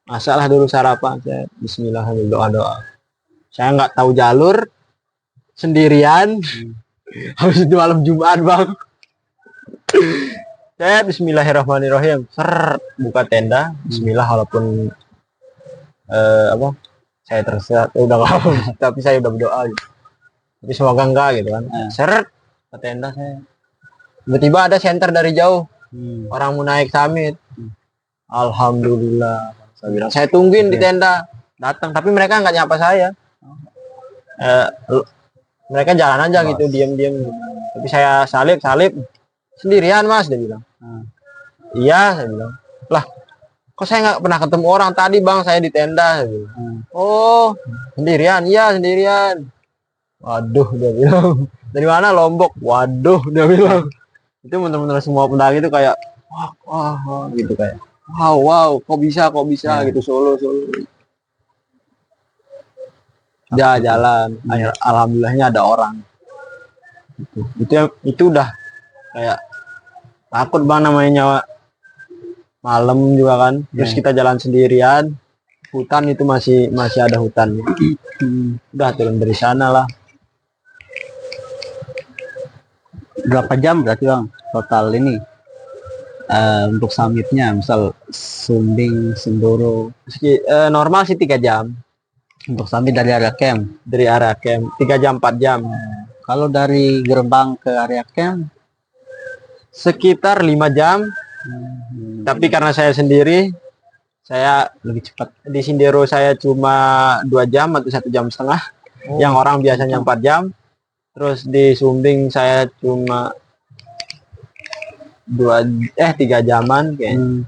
masalah dulu sarapan, saya bismillah sambil doa. Saya nggak tahu jalur sendirian. Habis itu malam Jumat bang. Saya bismillahirrahmanirrahim, buka tenda, bismillah walaupun saya tersesat udah nggak tapi saya udah berdoa gitu. Tapi semoga enggak gitu kan. Ke tenda saya. Tiba-tiba ada senter dari jauh. Orang mau naik summit. Alhamdulillah. Saya tungguin di tenda, datang, tapi mereka nggak nyapa saya. Mereka jalan aja gitu, diam-diam. Tapi saya salib sendirian mas, dia bilang. Iya, saya bilang. Lah, kok saya nggak pernah ketemu orang tadi bang, saya di tenda. Saya bilang. Oh, sendirian? Iya sendirian. Waduh, dia bilang. Dari mana? Lombok. Waduh, dia bilang. Itu benar-benar semua pendaki itu kayak wah gitu kayak. Wow, kok bisa gitu solo. Ya jalan, alhamdulillahnya ada orang. Itu udah kayak takut bang namanya nyawa. Malam juga kan, terus kita jalan sendirian, hutan itu masih ada hutan. Udah turun dari sana lah. Berapa jam berarti bang total ini? Untuk summitnya misal Sumbing, Sindoro normal sih 3 jam untuk summit dari area camp 3 jam 4 jam. Kalau dari gerbang ke area camp sekitar 5 jam. Tapi karena saya sendiri saya lebih cepat. Di Sindoro saya cuma 2 jam atau 1,5 jam. Yang orang biasanya 4 jam. Terus di Sumbing saya cuma 3 jaman kayaknya.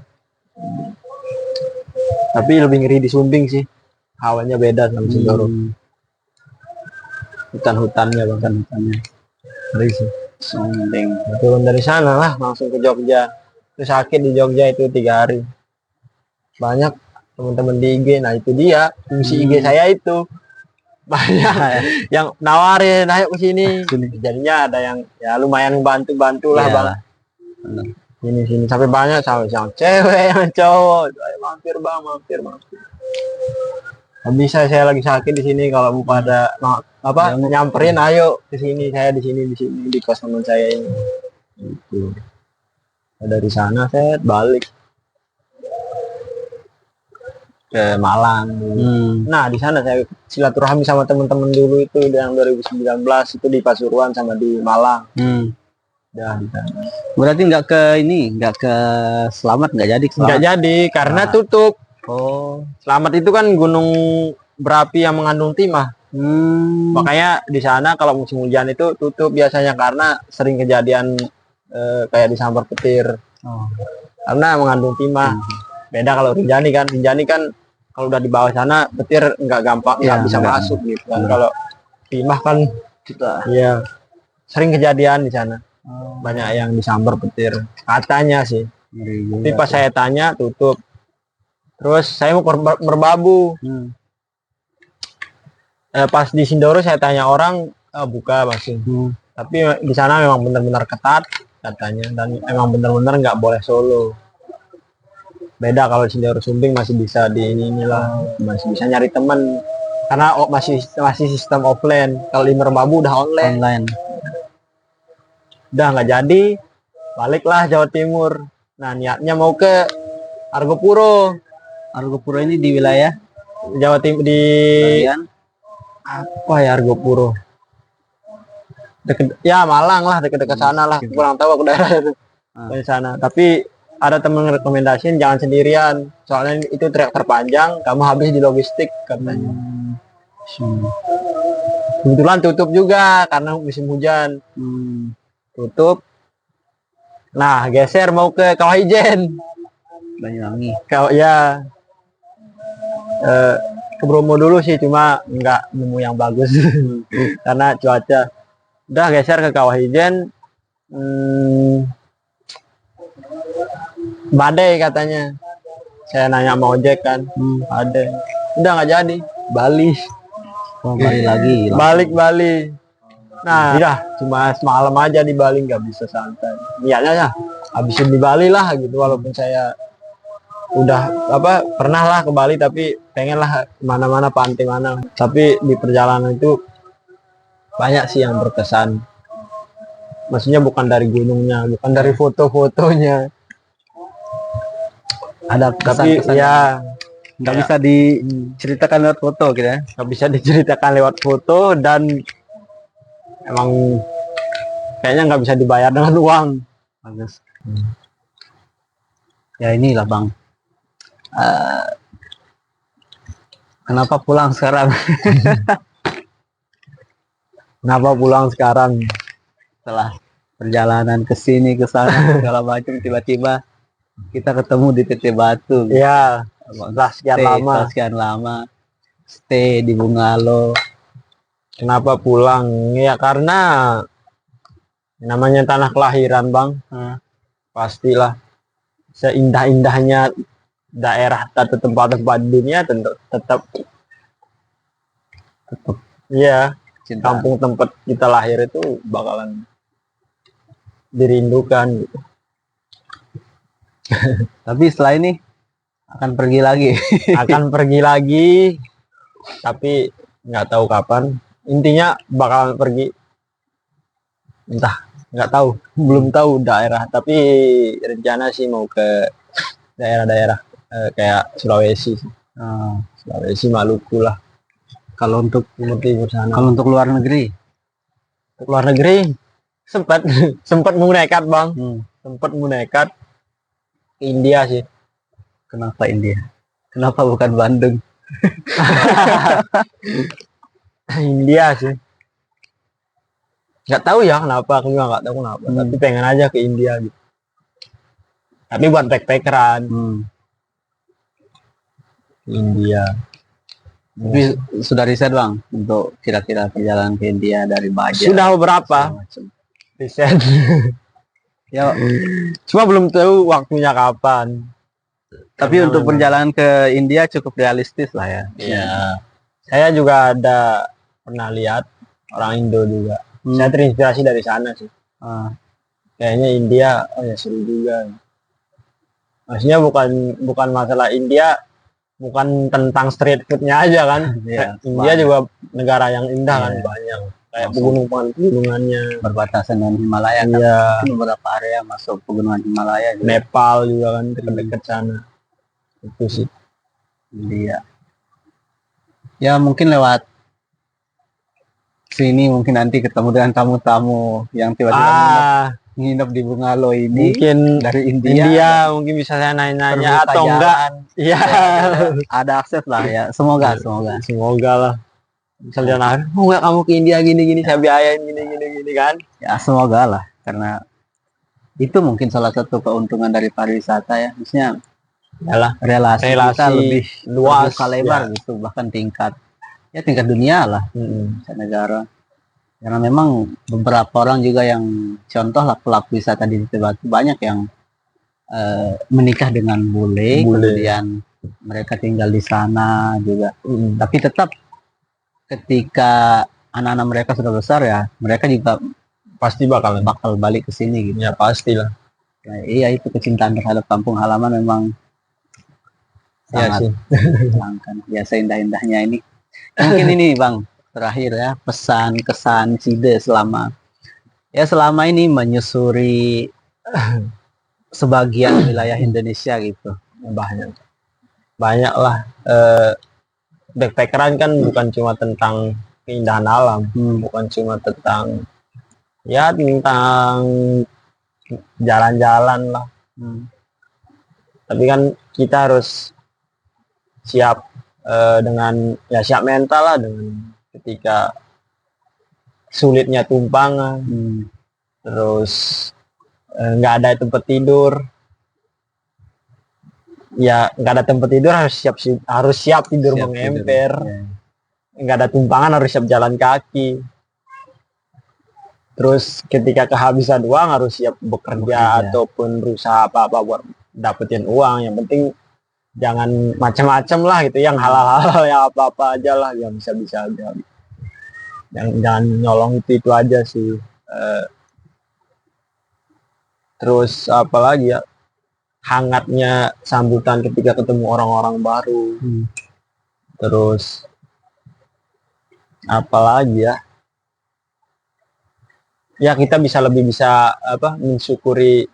Tapi lebih ngeri di Sumbing sih, hawanya beda sama Sindoro. Hutan-hutannya ngeri sih. Sumbing turun dari sana lah langsung ke Jogja. Terus sakit di Jogja itu 3 hari. Banyak teman-teman di IG. Nah itu dia fungsi IG saya itu banyak yang nawarin ayo ke sini. Jadinya ada yang ya lumayan bantu lah bang. Sini sampai banyak sampai yang cewek yang cowok. Ayo mampir bang. Bisa saya lagi sakit di sini kalau mau pada nyamperin ayo ke sini. Saya di sini di kos teman saya ini. Itu. Dari sana saya balik ke Malang. Nah di sana saya silaturahmi sama teman-teman dulu itu yang 2019 itu di Pasuruan sama di Malang. Udah di sana. Berarti nggak ke Selamat nggak jadi? Nggak jadi karena tutup. Selamat itu kan gunung berapi yang mengandung timah. Makanya di sana kalau musim hujan itu tutup biasanya karena sering kejadian kayak disambar petir. Karena mengandung timah. Beda kalau Rinjani kan. Rinjani kan kalau udah di bawah sana petir nggak gampang, nggak bisa masuk gitu kan. Kalau timah kan iya sering kejadian di sana. Banyak yang disambar petir. Katanya sih. Tapi pas saya tanya tutup. Terus saya mau merbabu. Pas di Sindoro saya tanya orang buka masih. Tapi di sana memang benar-benar ketat katanya dan emang benar-benar nggak boleh solo. Beda kalau Sindoro Sumbing masih bisa di inilah, masih bisa nyari teman karena masih sistem offline. Kalau di Merbabu udah online. Udah nggak jadi, baliklah Jawa Timur. Nah niatnya mau ke Argopuro. Argopuro ini di wilayah Jawa Timur di apa ya Argopuro? Deket, ya Malang lah, deket-deket sana lah. Kurang tahu aku daerah itu dari sana. Tapi ada temen rekomendasiin jangan sendirian. Soalnya itu trek terpanjang, kamu habis di logistik katanya. Kebetulan tutup juga karena musim hujan. Tutup. Nah geser mau ke Kawah Ijen. Banyuwangi. Ya. Ke Bromo dulu sih cuma nggak nemu yang bagus karena cuaca. Udah geser ke Kawah Ijen. Badai katanya. Saya nanya sama ojek kan. Badai. Udah nggak jadi. Bali. Bali lagi. Balik Bali. Nah, udah cuma semalam aja di Bali, nggak bisa santai. Niatnya ya habisin di Bali lah gitu. Walaupun saya udah pernah lah ke Bali tapi pengen lah kemana-mana pantai mana. Tapi di perjalanan itu banyak sih yang berkesan. Maksudnya bukan dari gunungnya, bukan dari foto-fotonya. Ada tapi ya nggak bisa diceritakan lewat foto gitu ya. Nggak bisa diceritakan lewat foto dan emang kayaknya nggak bisa dibayar dengan uang. Bagus. Ya inilah Bang. Kenapa pulang sekarang? Kenapa pulang sekarang? Setelah perjalanan ke sini ke sana segala macam tiba-tiba kita ketemu di Teteh Batu. Iya. Setelah sekian lama stay di Bungalo. Kenapa pulang? Ya karena namanya tanah kelahiran Bang. Pastilah seindah-indahnya daerah atau tempat-tempat dunia tetap ya kampung tempat kita lahir itu bakalan dirindukan gitu. Tapi setelah ini akan pergi lagi. Akan pergi lagi tapi nggak tahu kapan. Intinya bakalan pergi, entah nggak tahu, belum tahu daerah, tapi rencana sih mau ke daerah-daerah kayak Sulawesi, Sulawesi, Maluku lah. Kalau untuk timur sana. Kalau untuk luar negeri, sempat mau nekat Bang, sempat mau nekat ke India sih. Kenapa India? Kenapa bukan Bandung? India sih. Nggak tahu ya kenapa, aku juga nggak tahu kenapa. Tapi pengen aja ke India gitu. Tapi buat backpackeran. India. Tapi sudah riset Bang untuk kira-kira perjalanan ke India dari budget. Sudah beberapa riset. Ya, cuma belum tahu waktunya kapan. Tapi untuk perjalanan ke India cukup realistis lah ya. Iya. Saya juga ada pernah lihat orang Indo juga. Saya terinspirasi dari sana sih. Kayaknya India, ya seru juga. Maksudnya bukan masalah India, bukan tentang street foodnya aja kan. India juga negara yang indah kan, banyak. Kayak pegunungannya. Berbatasan dengan Himalaya kan. Beberapa area masuk pegunungan Himalaya. Juga. Nepal juga kan, dekat-dekat sana. Itu sih. India. Ya mungkin lewat sini mungkin nanti ketemu dengan tamu-tamu yang tiba-tiba nginep di Bungalo ini. Mungkin dari India mungkin bisa saya nanya-nanya atau enggak. Iya. Ada akses lah ya. Semoga lah. Misal dia nawarin, oh nggak kamu ke India gini-gini, saya biayain gini-gini kan. Ya semoga lah, karena itu mungkin salah satu keuntungan dari pariwisata ya, maksudnya Yalah, relasi kita lebih luas, terbuka lebar ya. gitu, bahkan tingkat dunia lah, negara. Karena memang beberapa orang juga yang contoh lah pelaku wisata di Batu banyak yang menikah dengan bule, kemudian mereka tinggal di sana juga. Tapi tetap ketika anak-anak mereka sudah besar ya, mereka juga pasti bakal balik ke sini gitu. Ya pastilah. Nah, iya itu kecintaan terhadap kampung halaman memang sangat langkan. Biasa indah-indahnya ini. Mungkin ini Bang terakhir ya, pesan kesan Cide selama ini menyusuri sebagian wilayah Indonesia gitu. Banyak lah. Backpackeran kan bukan cuma tentang keindahan alam, bukan cuma tentang jalan-jalan lah. Tapi kan kita harus siap dengan siap mental lah, dengan ketika sulitnya tumpangan, terus nggak ada tempat tidur, harus siap tidur mengemper, nggak ada tumpangan harus siap jalan kaki. Terus ketika kehabisan uang harus siap bekerja ataupun berusaha apa-apa buat dapetin uang. Yang penting jangan macam-macam lah gitu, yang halal-halal, yang apa-apa aja lah, yang bisa-bisa aja. Jangan nyolong itu aja sih. Terus apalagi ya, hangatnya sambutan ketika ketemu orang-orang baru. Terus apalagi ya kita lebih bisa mensyukuri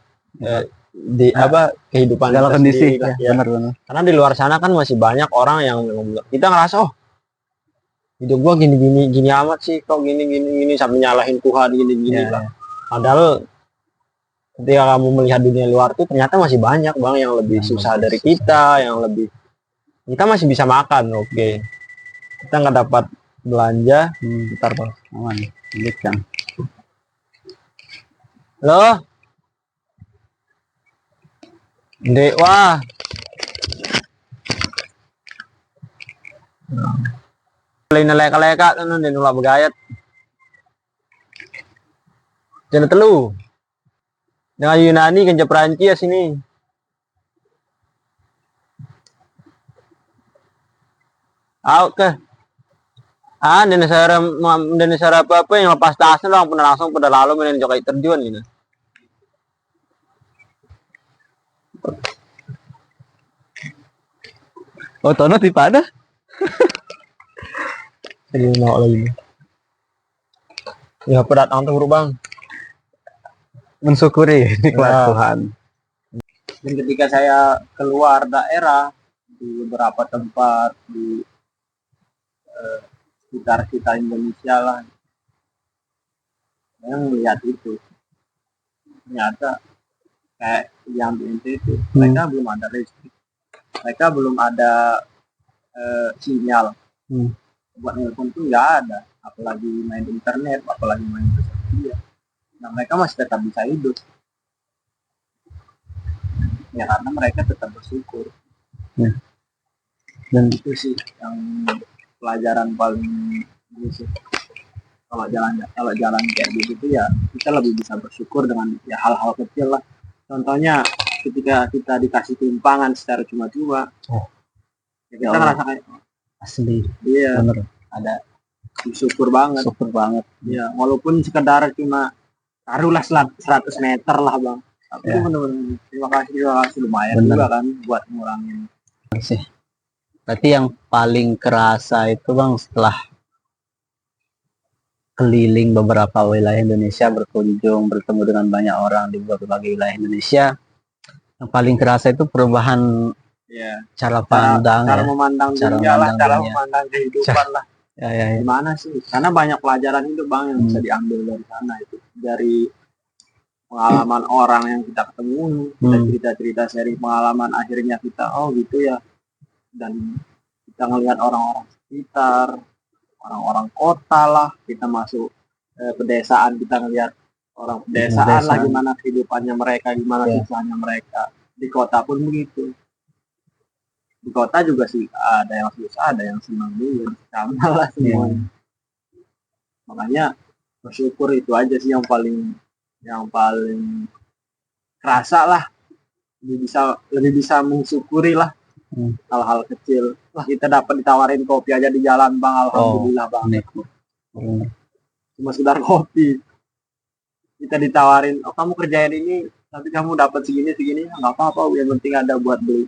kehidupan segala kondisi sendiri, ya. Benar. Karena di luar sana kan masih banyak orang yang kita ngerasa hidup gua gini amat sih, kok gini sampai nyalahin Tuhan gini lah. Padahal ketika kamu melihat dunia luar tuh ternyata masih banyak Bang yang lebih susah dari kita, kita masih bisa makan, kita nggak dapat belanja. Bentar Bang, aman kan. Loh Dek, wah lain leka-leka tuh di nulak begayat jangan telu dengan Yunani kan Perancis sini. Oke. Indonesia apa yang lepas tasnya doang pernah langsung pada lalu main jokai terjun gitu. Oh, tono di mana? Jadi mau lagi. Ya pada datang tuh Bang. Mensyukuri nikmat Tuhan. Dan ketika saya keluar daerah di beberapa tempat di sekitar kita Indonesia lah, yang melihat itu ternyata kayak yang di NTT mereka belum ada listrik, mereka belum ada sinyal, buat nelpon tuh nggak ada, apalagi main internet, apalagi main sosial media. Nah mereka masih tetap bisa hidup ya karena mereka tetap bersyukur. Dan itu sih yang pelajaran paling bagus. Kalau jalan kayak gitu ya kita lebih bisa bersyukur dengan ya hal-hal kecil lah. Contohnya ketika kita dikasih tumpangan secara cuma-cuma, ya kita ngerasa kayak asli. Iya. Bener. Ada syukur banget. Ya walaupun sekedar cuma taruhlah 100 meter lah Bang. Tapi bener-bener terima kasih lumayan juga kan buat ngurangin. Sih. Berarti yang paling kerasa itu Bang setelah keliling beberapa wilayah Indonesia, berkunjung, bertemu dengan banyak orang di berbagai wilayah Indonesia, yang paling kerasa itu perubahan cara pandang, cara memandang dunia lah, cara memandang kehidupan lah. Gimana sih? Karena banyak pelajaran hidup Bang yang bisa diambil dari sana itu, dari pengalaman orang yang kita ketemu, kita cerita-cerita sharing pengalaman, akhirnya kita gitu ya, dan kita ngelihat orang-orang sekitar, orang-orang kota lah, kita masuk pedesaan, kita ngelihat orang pedesaan lah, gimana kehidupannya mereka, gimana susahnya mereka. Di kota pun begitu. Di kota juga sih ada yang susah, ada yang senang juga, sama lah semuanya. Makanya bersyukur itu aja sih yang paling kerasa lah, lebih bisa mensyukuri lah hal-hal kecil. Lah kita dapat ditawarin kopi aja di jalan bang, alhamdulillah bang. Cuma sekedar kopi kita ditawarin, oh kamu kerjain ini tapi kamu dapat segini nggak apa-apa, yang penting ada buat beli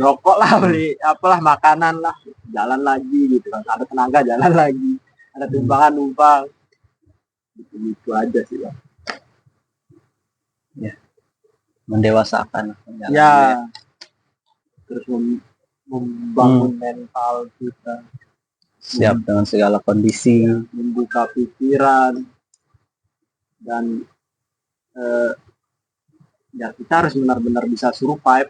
rokok lah, beli apalah, makanan lah, jalan lagi gitu kan, ada tenaga jalan lagi, ada tumpangan numpang, gitu aja sih bang. Ya, mendewasakan ya, terus membangun mental kita, siap dengan segala kondisi, membuka pikiran, dan ya kita harus benar-benar bisa survive.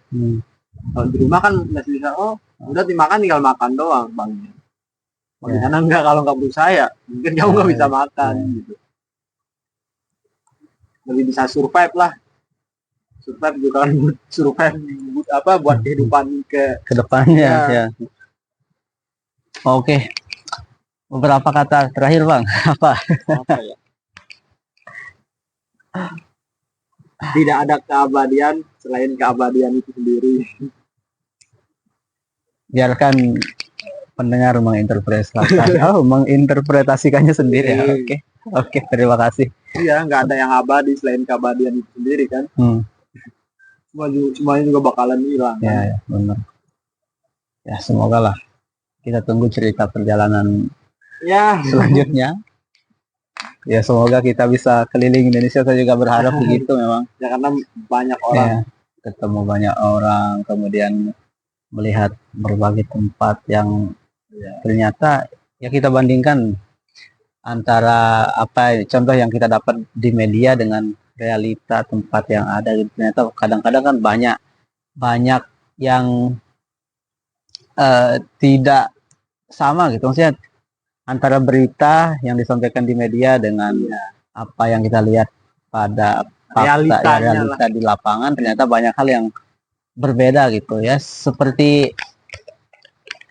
Kalau di rumah kan nggak bisa, oh udah dimakan tinggal makan doang bang. Bagaimana enggak kalau nggak berusaha ya mungkin kamu nggak bisa makan gitu. Lebih bisa survive lah. Survive juga kan survive buat kehidupan ke depannya ya. Oke. Beberapa kata terakhir bang, apa ya? Tidak ada keabadian selain keabadian itu sendiri. Biarkan pendengar menginterpretasikannya sendiri ya. Oke, terima kasih. Iya, nggak ada yang abadi selain keabadian itu sendiri kan. Semuanya juga bakalan hilang. Ya, benar. Ya, semoga lah kita tunggu cerita perjalanan selanjutnya. Ya, semoga kita bisa keliling Indonesia. Saya juga berharap begitu memang. Ya, karena banyak orang. Ketemu banyak orang, kemudian melihat berbagai tempat yang ternyata ya kita bandingkan antara contoh yang kita dapat di media dengan realita tempat yang ada. Ternyata kadang-kadang kan banyak yang tidak sama gitu, maksudnya antara berita yang disampaikan di media dengan apa yang kita lihat pada realita di lapangan, ternyata banyak hal yang berbeda gitu ya. Seperti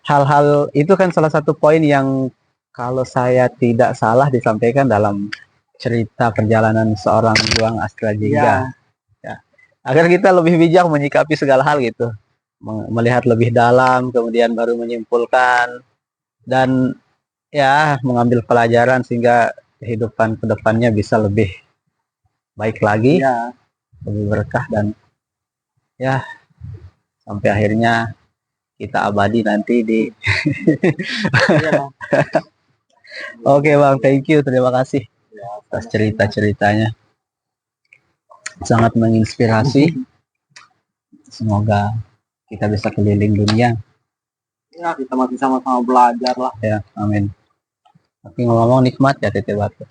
hal-hal itu kan salah satu poin yang kalau saya tidak salah disampaikan dalam cerita perjalanan seorang Juang AstraZeneca. Ya. Agar kita lebih bijak menyikapi segala hal gitu, melihat lebih dalam, kemudian baru menyimpulkan dan ya mengambil pelajaran sehingga kehidupan kedepannya bisa lebih baik lagi, lebih berkah, dan ya sampai akhirnya kita abadi nanti di Oke bang, thank you, terima kasih atas cerita-ceritanya, sangat menginspirasi. Semoga kita bisa keliling dunia. Ya, kita masih sama-sama belajar lah. Ya, amin. Tapi ngomong-ngomong nikmat ya Tete Batu.